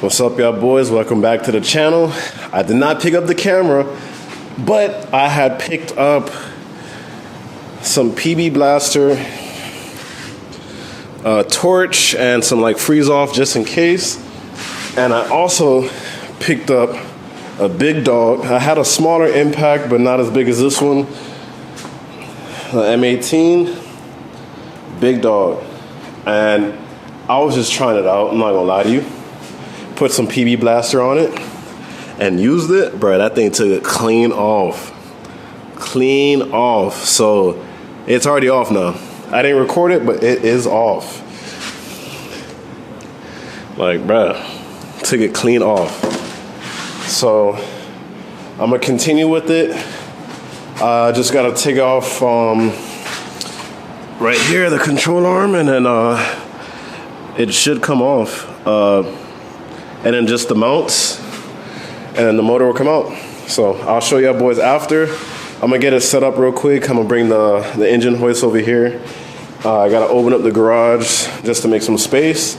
What's up, y'all boys? Welcome back to the channel. I did not pick up the camera, but I had picked up some PB Blaster, torch, and some like freeze off just in case. And I also picked up a big dog. I had a smaller impact, but not as big as this one. The M18, big dog. And I was just trying it out, I'm not gonna lie to you. Put some PB Blaster on it and used it. Bro, that thing took it clean off. Clean off. So it's already off now. I didn't record it, but it is off. Like, bro, took it clean off. So I'm gonna continue with it. Just gotta take off right here the control arm, and then it should come off. And then just the mounts, and then the motor will come out. So I'll show y'all boys after. I'm gonna get it set up real quick. I'm gonna bring the engine hoist over here. I gotta open up the garage just to make some space,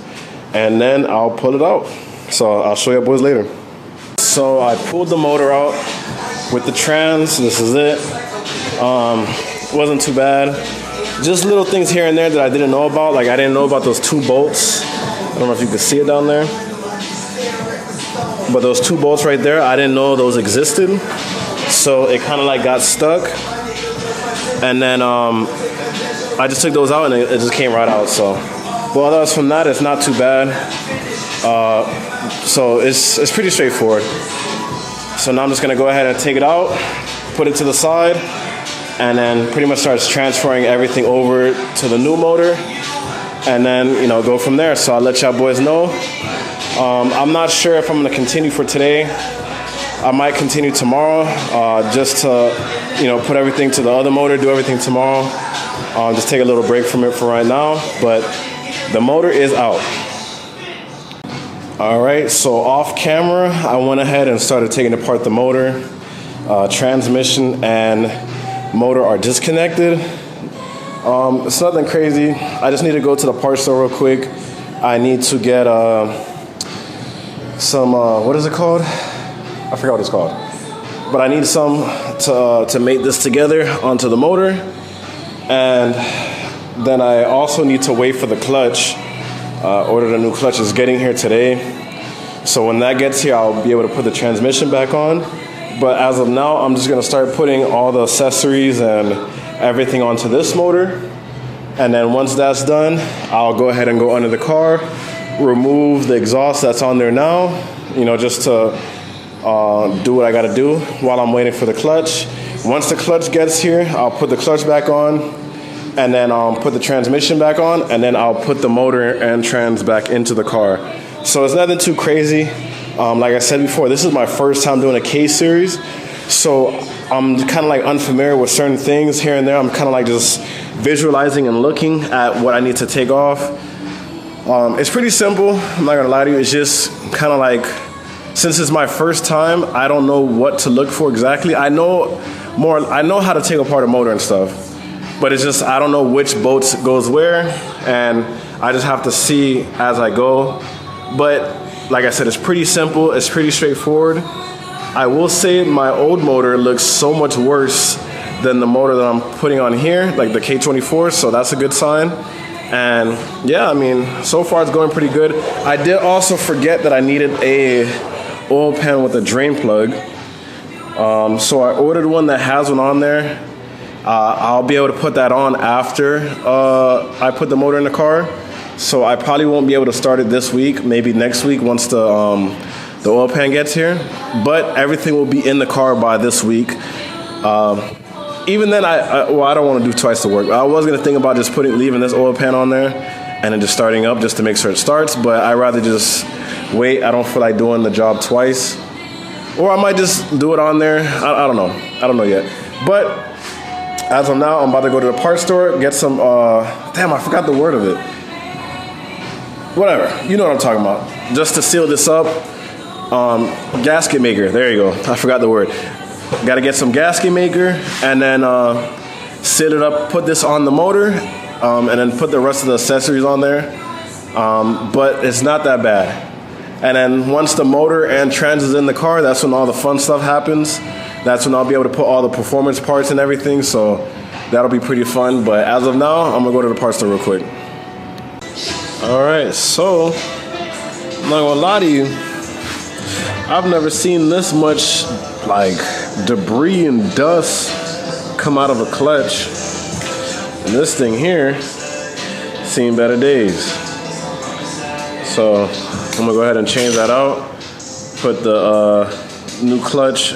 and then I'll pull it out. So I'll show y'all boys later. So I pulled the motor out with the trans. This is it. Wasn't too bad. Just little things here and there that I didn't know about. Like I didn't know about those 2 bolts. I don't know if you can see it down there. But those 2 bolts right there, I didn't know those existed. So it kind of like got stuck. And then I just took those out and it just came right out. So, but otherwise from that, it's not too bad. So it's pretty straightforward. So now I'm just gonna go ahead and take it out, put it to the side, and then pretty much starts transferring everything over to the new motor, and then, you know, go from there. So I'll let y'all boys know. I'm not sure if I'm gonna continue for today. I might continue tomorrow, just to, you know, put everything to the other motor, do everything tomorrow. Just take a little break from it for right now, but the motor is out. All right, so off camera, I went ahead and started taking apart the motor. Transmission and motor are disconnected. It's nothing crazy. I just need to go to the parts store real quick. I need to get some, what is it called? I forgot what it's called. But I need some to mate this together onto the motor. And then I also need to wait for the clutch. Ordered a new clutch, is getting here today. So when that gets here, I'll be able to put the transmission back on. But as of now, I'm just gonna start putting all the accessories and everything onto this motor. And then once that's done, I'll go ahead and go under the car, remove the exhaust that's on there now, you know, just to do what I gotta do while I'm waiting for the clutch. Once the clutch gets here, I'll put the clutch back on, and then put the transmission back on, and then I'll put the motor and trans back into the car. So it's nothing too crazy. Like I said before, this is my first time doing a K series, so I'm kind of like unfamiliar with certain things here and there. I'm kind of like just visualizing and looking at what I need to take off. It's pretty simple, I'm not gonna lie to you. It's just kind of like, since it's my first time, I don't know what to look for exactly. I know how to take apart a motor and stuff, but it's just, I don't know which bolt goes where, and I just have to see as I go. But like I said, it's pretty simple, it's pretty straightforward. I will say my old motor looks so much worse than the motor that I'm putting on here, like the K24, so that's a good sign. And yeah, I mean, so far it's going pretty good. I did also forget that I needed a oil pan with a drain plug. So I ordered one that has one on there. I'll be able to put that on after I put the motor in the car. So I probably won't be able to start it this week, maybe next week once the oil pan gets here. But everything will be in the car by this week. Even then, I don't want to do twice the work. I was going to think about just leaving this oil pan on there and then just starting up just to make sure it starts. But I'd rather just wait. I don't feel like doing the job twice. Or I might just do it on there. I don't know. I don't know yet. But as of now, I'm about to go to the parts store, get some, damn, I forgot the word of it. Whatever, you know what I'm talking about. Just to seal this up, gasket maker, there you go. I forgot the word. Got to get some gasket maker and then seal it up, put this on the motor, and then put the rest of the accessories on there. But it's not that bad. And then once the motor and trans is in the car, that's when all the fun stuff happens. That's when I'll be able to put all the performance parts and everything. So that'll be pretty fun. But as of now, I'm gonna go to the parts store real quick. All right, so I'm not gonna lie to you. I've never seen this much like debris and dust come out of a clutch. And this thing here, seen better days. So I'm gonna go ahead and change that out. Put the new clutch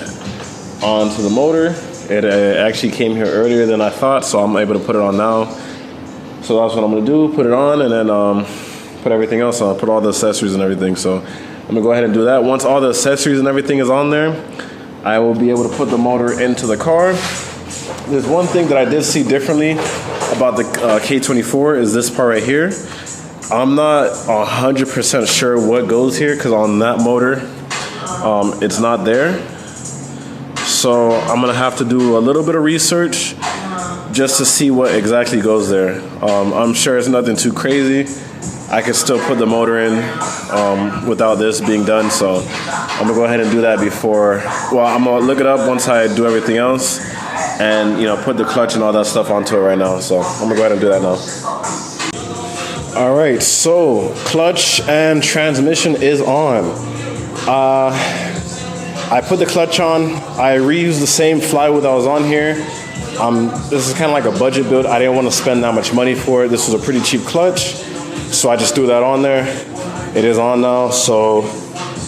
onto the motor. It actually came here earlier than I thought, so I'm able to put it on now. So that's what I'm gonna do, put it on, and then put everything else on, put all the accessories and everything. So I'm gonna go ahead and do that. Once all the accessories and everything is on there, I will be able to put the motor into the car. There's one thing that I did see differently about the K24 is this part right here. I'm not 100% sure what goes here because on that motor, it's not there. So I'm gonna have to do a little bit of research just to see what exactly goes there. I'm sure it's nothing too crazy. I could still put the motor in without this being done. So I'm gonna go ahead and do that before, well, I'm gonna look it up once I do everything else and, you know, put the clutch and all that stuff onto it right now. So I'm gonna go ahead and do that now. All right, so clutch and transmission is on. I put the clutch on. I reused the same flywheel that was on here. This is kind of like a budget build. I didn't want to spend that much money for it. This was a pretty cheap clutch, so I just threw that on there. It is on now, so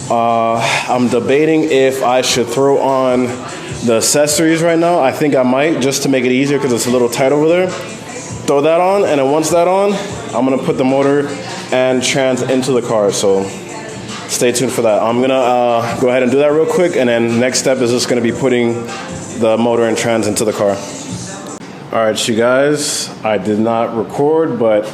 I'm debating if I should throw on the accessories right now. I think I might, just to make it easier because it's a little tight over there. Throw that on, and then once that's on, I'm gonna put the motor and trans into the car, so stay tuned for that. I'm gonna go ahead and do that real quick, and then next step is just gonna be putting the motor and trans into the car. All right, you guys, I did not record, but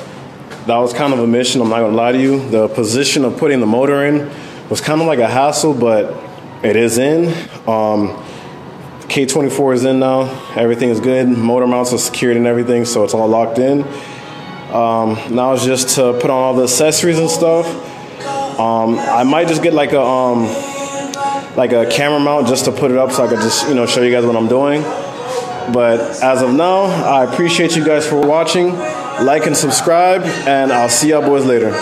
that was kind of a mission, I'm not gonna lie to you. The position of putting the motor in was kind of like a hassle, but it is in. K24 is in now, everything is good. Motor mounts are secured and everything, so it's all locked in. Now it's just to put on all the accessories and stuff. I might just get like a camera mount just to put it up so I could just, you know, show you guys what I'm doing. But as of now, I appreciate you guys for watching. Like and subscribe, and I'll see y'all boys later.